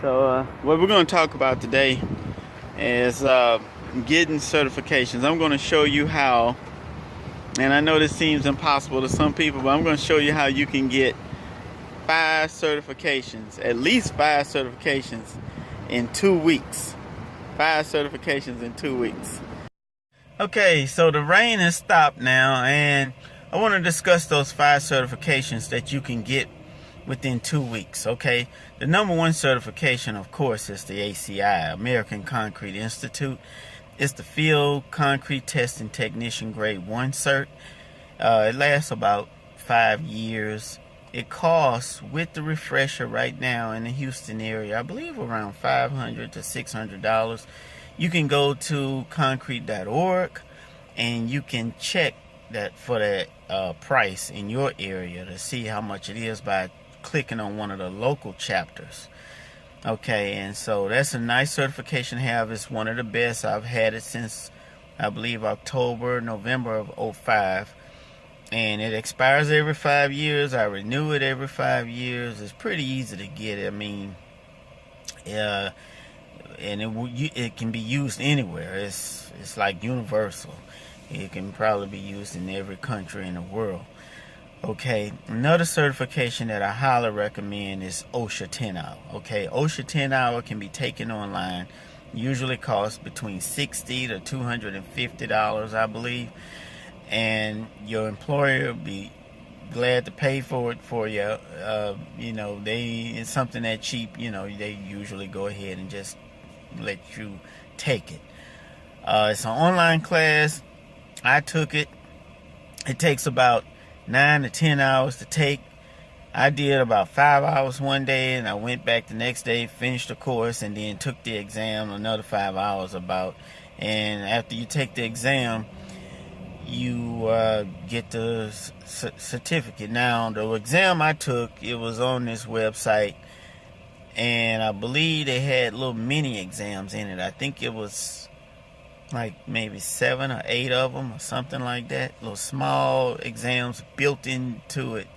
So what we're going to talk about today is getting certifications. I'm going to show you how, and I know this seems impossible to some people, but I'm going to show you how you can get 5 certifications, at least 5 certifications in 2 weeks. 5 certifications in 2 weeks. Okay, so the rain has stopped now, and I want to discuss those 5 certifications that you can get within 2 weeks. Okay, the number one certification, of course, is the ACI, American Concrete Institute. It's the Field Concrete Testing Technician Grade 1 cert. It lasts about 5 years. It costs, with the refresher right now in the Houston area, I believe around $500 to $600. You can go to concrete.org and you can check that for that price in your area to see how much it is by clicking on one of the local chapters. Okay, and so that's a nice certification to have. It's one of the best. I've had it since, I believe, November of 05. And it expires every 5 years. I renew it every 5 years. It's pretty easy to get it. I mean, and it can be used anywhere. It's like universal. It can probably be used in every country in the world. Okay, another certification that I highly recommend is OSHA 10 hour. Okay, OSHA 10 hour can be taken online. Usually costs between $60 to $250, I believe. And your employer will be glad to pay for it for you. It's something that cheap. They usually go ahead and just let you take it. It's an online class. I took it. It takes about 9 to 10 hours to take. I did about 5 hours one day, and I went back the next day, finished the course, and then took the exam another 5 hours about. And after you take the exam, you get the certificate. Now, the exam I took, it was on this website, and I believe they had little mini exams in it. I think it was like maybe 7 or 8 of them or something like that. Little small exams built into it.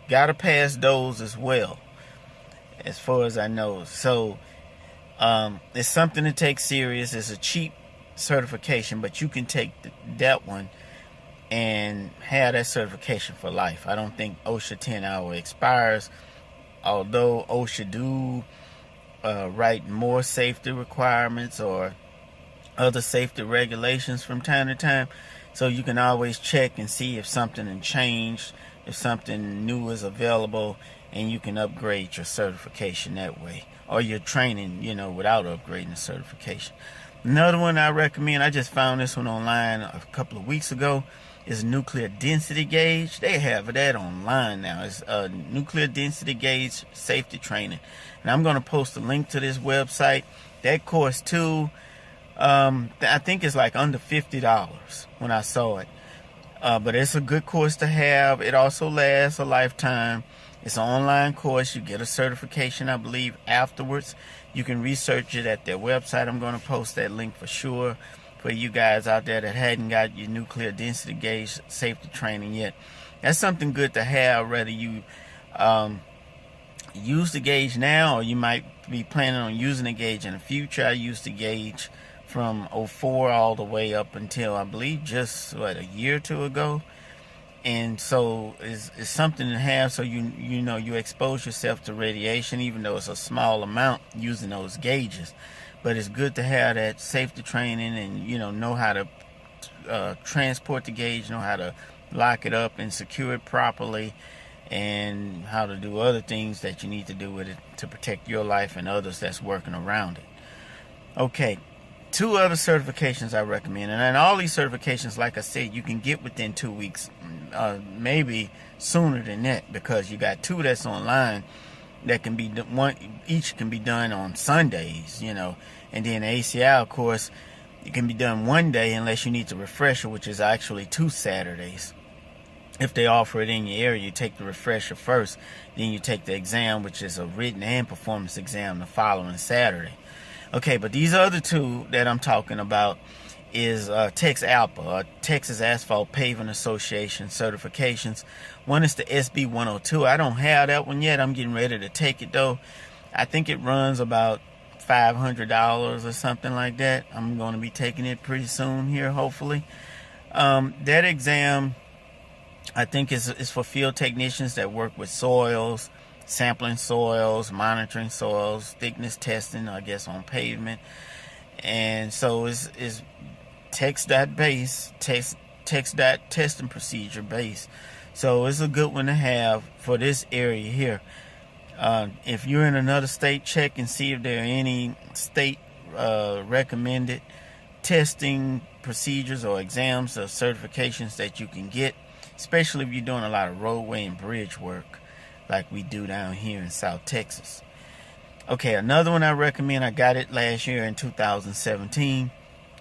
Gotta pass those as well, as far as I know. So it's something to take serious. It's a cheap certification, but you can take that one and have that certification for life. I don't think OSHA 10 hour expires, although OSHA do write more safety requirements or other safety regulations from time to time. So you can always check and see if something has changed, if something new is available, and you can upgrade your certification that way, or your training, without upgrading the certification. Another one I recommend, I just found this one online a couple of weeks ago, is nuclear density gauge. They have that online now. It's nuclear density gauge safety training. And I'm going to post a link to this website. That course too, I think it's like under $50 when I saw it. But it's a good course to have. It also lasts a lifetime. It's an online course. You get a certification, I believe, afterwards. You can research it at their website. I'm going to post that link for sure for you guys out there that hadn't got your nuclear density gauge safety training yet. That's something good to have, whether you use the gauge now or you might be planning on using the gauge in the future. I used the gauge from 04 all the way up until, I believe, just a year or two ago. And so it's something to have, so you expose yourself to radiation, even though it's a small amount, using those gauges. But it's good to have that safety training and know how to transport the gauge, know how to lock it up and secure it properly, and how to do other things that you need to do with it to protect your life and others that's working around it. Okay, 2 other certifications I recommend, and then all these certifications, like I said, you can get within 2 weeks, maybe sooner than that, because you got 2 that's online that can be each can be done on Sundays, and then ACI, of course, it can be done one day unless you need the refresher, which is actually 2 Saturdays. If they offer it in your area, you take the refresher first, then you take the exam, which is a written and performance exam, the following Saturday. Okay, but these other 2 that I'm talking about is TXAPA, Texas Asphalt Paving Association certifications. One is the SB 102. I don't have that one yet. I'm getting ready to take it though. I think it runs about $500 or something like that. I'm going to be taking it pretty soon here, hopefully. That exam, I think, is for field technicians that work with soils, sampling soils, monitoring soils, thickness testing, I guess, on pavement. And so it's text.base, text.testing procedure base. So it's a good one to have for this area here. If you're in another state, check and see if there are any state recommended testing procedures or exams or certifications that you can get, especially if you're doing a lot of roadway and bridge work like we do down here in South Texas. Okay, another one I recommend, I got it last year in 2017,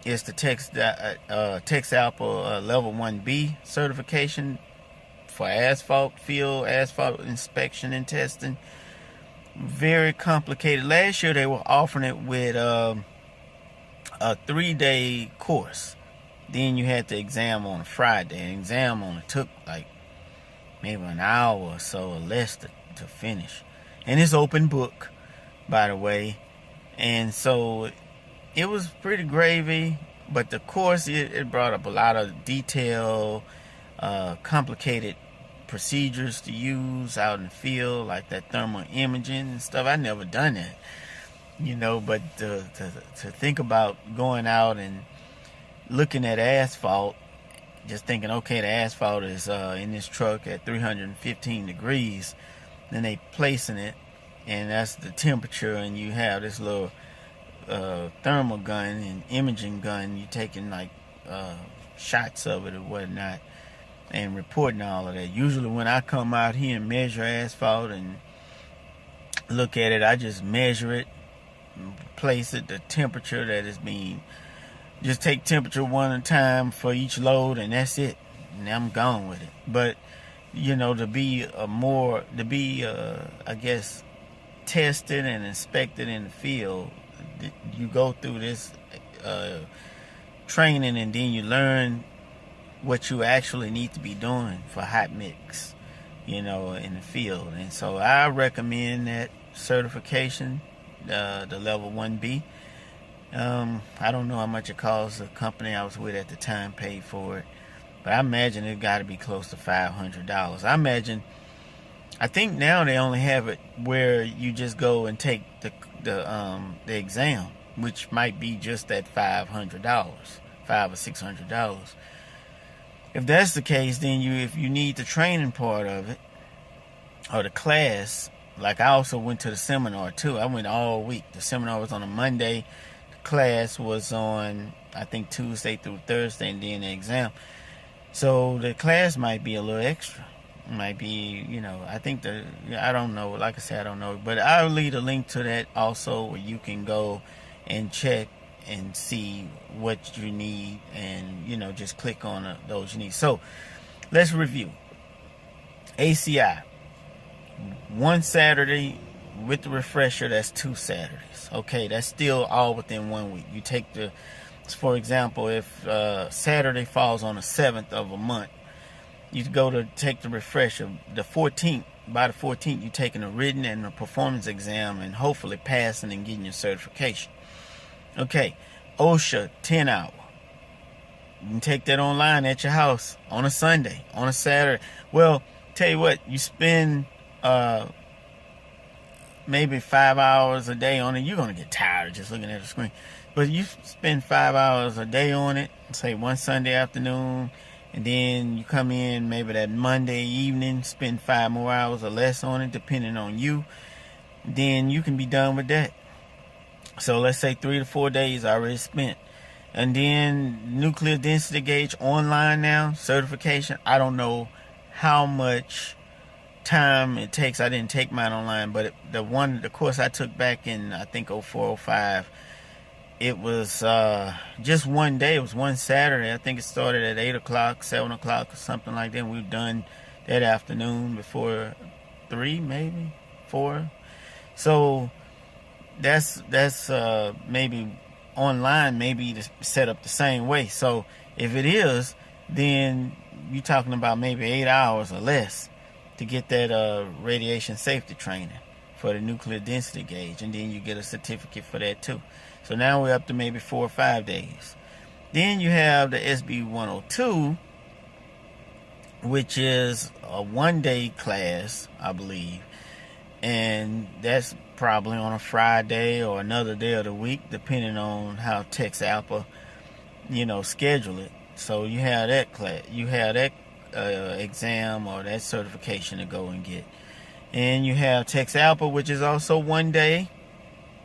is the TXAPA Level 1B certification for asphalt field, asphalt inspection and testing. Very complicated. Last year they were offering it with a 3-day course. Then you had the exam on a Friday. The exam only took like maybe an hour or so or less to finish. And it's open book, by the way. And so it was pretty gravy, but the course, it brought up a lot of detail, complicated procedures to use out in the field, like that thermal imaging and stuff. I never done that, but to think about going out and looking at asphalt, just thinking, okay, the asphalt is in this truck at 315 degrees, then they placing it, and that's the temperature, and you have this little thermal gun and imaging gun, you taking like shots of it or whatnot and reporting all of that. Usually when I come out here and measure asphalt and look at it, I just measure it, place it, the temperature that is being, just take temperature one at a time for each load, and that's it, and I'm gone with it. But to be I guess tested and inspected in the field, you go through this training, and then you learn what you actually need to be doing for hot mix, in the field. And so I recommend that certification, the level 1B. I don't know how much it costs. The company I was with at the time paid for it, but I imagine it got to be close to $500. I think now they only have it where you just go and take the exam, which might be just that $500, $500 or $600. If that's the case, then if you need the training part of it or the class, like I also went to the seminar too. I went all week. The seminar was on a Monday. The class was on, I think, Tuesday through Thursday, and then the exam. So the class might be a little extra. It might be, I think I don't know. Like I said, I don't know. But I'll leave a link to that also, where you can go and check and see what you need, and just click on those you need. So let's review. ACI, one Saturday with the refresher, that's 2 Saturdays. Okay, that's still all within 1 week. You take for example, if Saturday falls on the 7th of a month, you go to take the refresher the 14th. By the 14th, you're taking a written and a performance exam, and hopefully passing and getting your certification. Okay, OSHA 10 hour. You can take that online at your house on a Sunday, on a Saturday. Well, tell you what, you spend maybe 5 hours a day on it. You're going to get tired just looking at the screen. But you spend 5 hours a day on it, say one Sunday afternoon, and then you come in maybe that Monday evening, spend 5 more hours or less on it, depending on you. Then you can be done with that. So let's say 3 to 4 days already spent. And then nuclear density gauge online now, certification. I don't know how much time it takes. I didn't take mine online, but the course I took back in, I think, 04, 05, it was just one day. It was one Saturday. I think it started at 8 o'clock, 7 o'clock or something like that. We've done that afternoon before 3, maybe 4. So that's maybe online, maybe set up the same way. So if it is, then you're talking about maybe 8 hours or less to get that radiation safety training for the nuclear density gauge, and then you get a certificate for that too. So now we're up to maybe 4 or 5 days. Then you have the SB 102, which is a 1-day class, I believe, and that's probably on a Friday or another day of the week, depending on how TXAPA, schedule it. So you have that class, you have that exam or that certification to go and get. And you have TXAPA, which is also 1 day,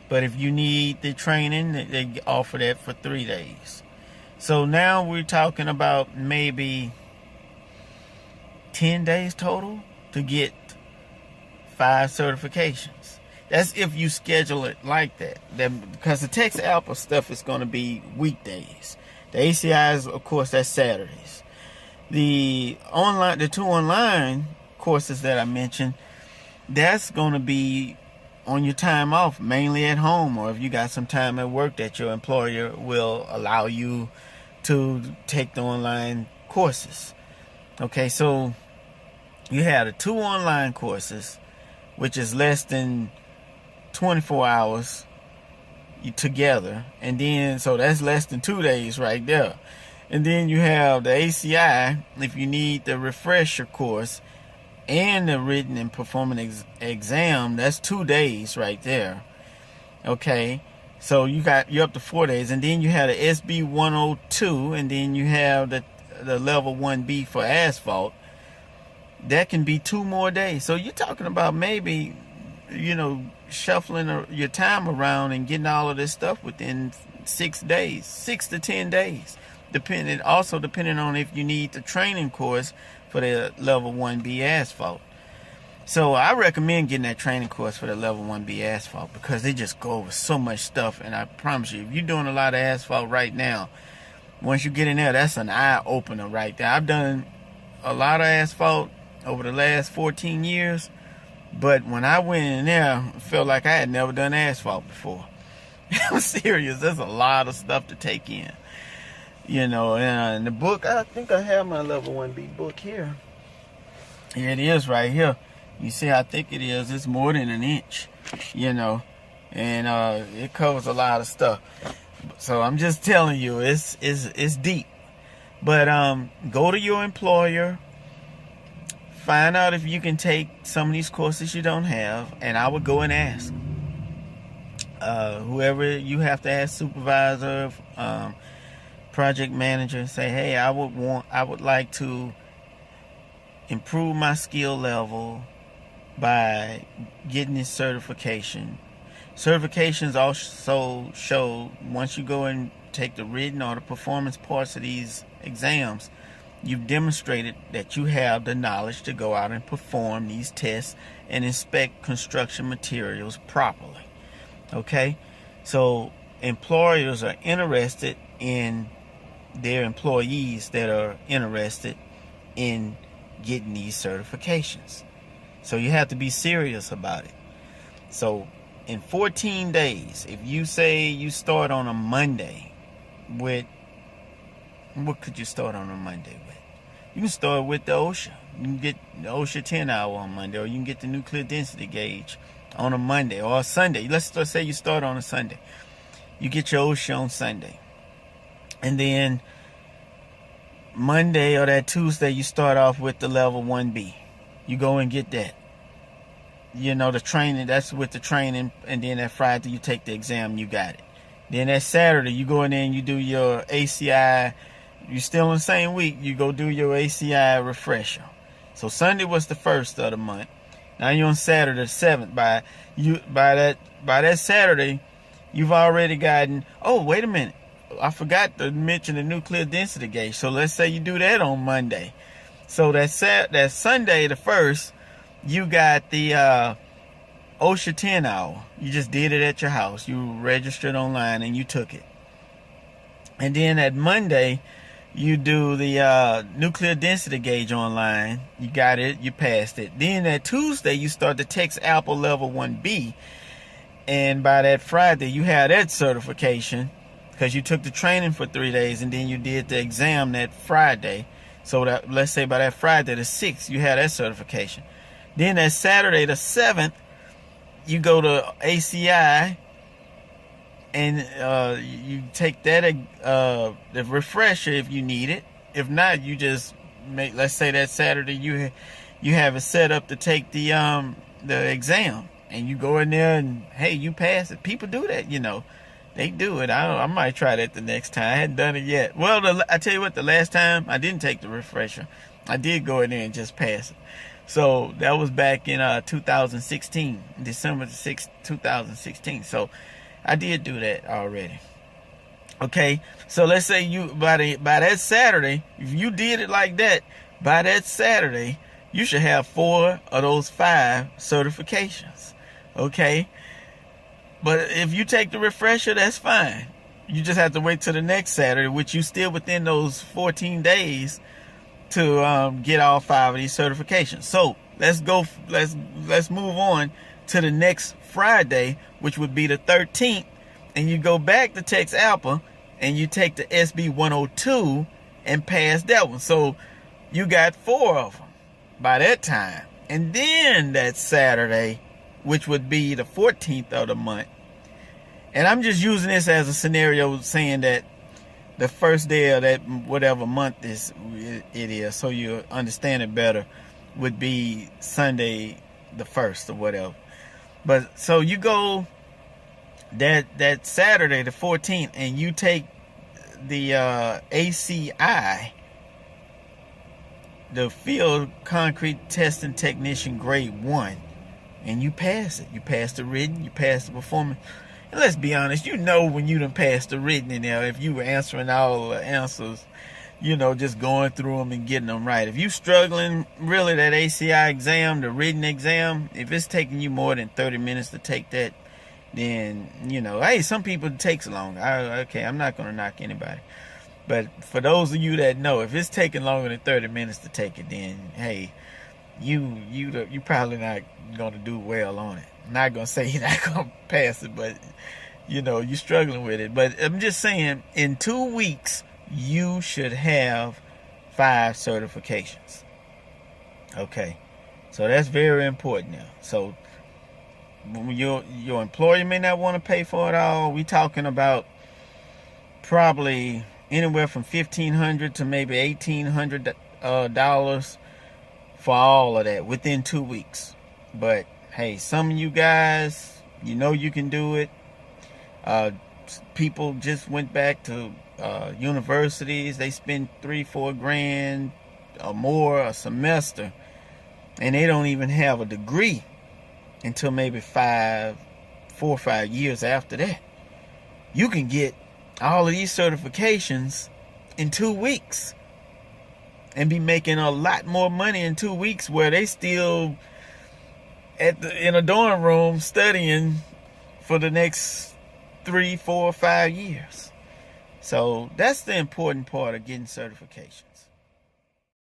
but if you need the training, they offer that for 3 days. So now we're talking about maybe 10 days total to get 5 certifications. That's if you schedule it like that. Because the TXAPA stuff is going to be weekdays. The ACIs, of course, that's Saturdays. The 2 online courses that I mentioned, that's going to be on your time off, mainly at home, or if you got some time at work that your employer will allow you to take the online courses. Okay, so you have the 2 online courses, which is less than 24 hours together, and then so that's less than 2 days right there. And then you have the ACI, if you need the refresher course and the written and performance exam, that's 2 days right there. Okay, so you're up to 4 days. And then you have the SB 102, and then you have the level 1B for asphalt. That can be 2 more days. So you're talking about maybe, shuffling your time around and getting all of this stuff within 6 days, 6 to 10 days. Depending on if you need the training course for the level 1B asphalt. So I recommend getting that training course for the level 1B asphalt, because they just go over so much stuff. And I promise you, if you're doing a lot of asphalt right now, once you get in there, that's an eye opener right there. I've done a lot of asphalt over the last 14 years, but when I went in there, I felt like I had never done asphalt before. I'm serious. There's a lot of stuff to take in. And the book, I think I have my level 1B book here. Here it is right here. You see how thick it is? It's more than an inch, and it covers a lot of stuff. So I'm just telling you, it's deep. But go to your employer, find out if you can take some of these courses you don't have, and I would go and ask. Whoever you have to ask, supervisor, project manager, say, hey, I would like to improve my skill level by getting this certification. Certifications also show, once you go and take the written or the performance parts of these exams, you've demonstrated that you have the knowledge to go out and perform these tests and inspect construction materials properly. Okay, so employers are interested in their employees that are interested in getting these certifications. So you have to be serious about it. So in 14 days, if you say you start on a Monday with, what could you start on a Monday with? You can start with the OSHA. You can get the OSHA 10 hour on Monday, or you can get the nuclear density gauge on a Monday or a Sunday. Let's say you start on a Sunday. You get your OSHA on Sunday. And then Monday or that Tuesday, you start off with the level 1B. You go and get that. The training, that's with the training. And then that Friday, you take the exam, you got it. Then that Saturday, you go in there and you do your ACI. You're still in the same week, you go do your ACI refresher. So Sunday was the 1st of the month. Now you're on Saturday the 7th. By that Saturday, you've already gotten, oh, wait a minute, I forgot to mention the nuclear density gauge. So let's say you do that on Monday. So that Sunday the 1st, you got the OSHA 10 hour. You just did it at your house. You registered online and you took it. And then at Monday, you do the nuclear density gauge online. You got it. You passed it. Then that Tuesday, you start the TXAPA level 1B. And by that Friday, you have that certification because you took the training for 3 days and then you did the exam that Friday. So that, let's say by that Friday the 6th, you had that certification. Then that Saturday the 7th, you go to ACI and you take that the refresher if you need it. If not, you just make, let's say that Saturday you have it set up to take the exam, and you go in there and hey, you pass it. People do that, you know. They do it. I might try that the next time. I hadn't done it yet. Well, I tell you what, the last time I didn't take the refresher. I did go in there and just pass it. So that was back in 2016, December 6th, 2016. So I did do that already. Okay, so let's say you by that Saturday, if you did it like that, by that Saturday, you should have 4 of those 5 certifications. Okay, but if you take the refresher, that's fine. You just have to wait till the next Saturday, which you still within those 14 days to get all 5 of these certifications. So let's move on to the next Friday, which would be the 13th, and you go back to TXAPA and you take the SB 102 and pass that one. So you got 4 of them by that time. And then that Saturday, which would be the 14th of the month, and I'm just using this as a scenario, saying that the first day of that whatever month it is, so you understand it better, would be Sunday the 1st or whatever. But so you go that Saturday the 14th and you take the ACI, the Field Concrete Testing Technician Grade 1, and you pass it. You pass the written, you pass the performance. And let's be honest, you know when you done passed the written in there, if you were answering all the answers, you know, just going through them and getting them right. If you struggling, really, that ACI exam, the written exam, if it's taking you more than 30 minutes to take that, then, you know, hey, some people it takes longer. Okay, I'm not going to knock anybody. But for those of you that know, if it's taking longer than 30 minutes to take it, then, hey, you probably not going to do well on it. I'm not going to say you're not going to pass it, but, you know, you're struggling with it. But I'm just saying, in 2 weeks, you should have 5 certifications. Okay, so that's very important now. So your employer may not want to pay for it all. We talking about probably anywhere from $1,500 to maybe $1,800 dollars for all of that within 2 weeks. But hey, some of you guys, you know you can do it. People just went back to universities. They spend $3-4 grand or more a semester, and they don't even have a degree until maybe 4 or 5 years after that. You can get all of these certifications in 2 weeks and be making a lot more money in 2 weeks, where they still in a dorm room studying for the next 3, 4, 5 years. So that's the important part of getting certifications.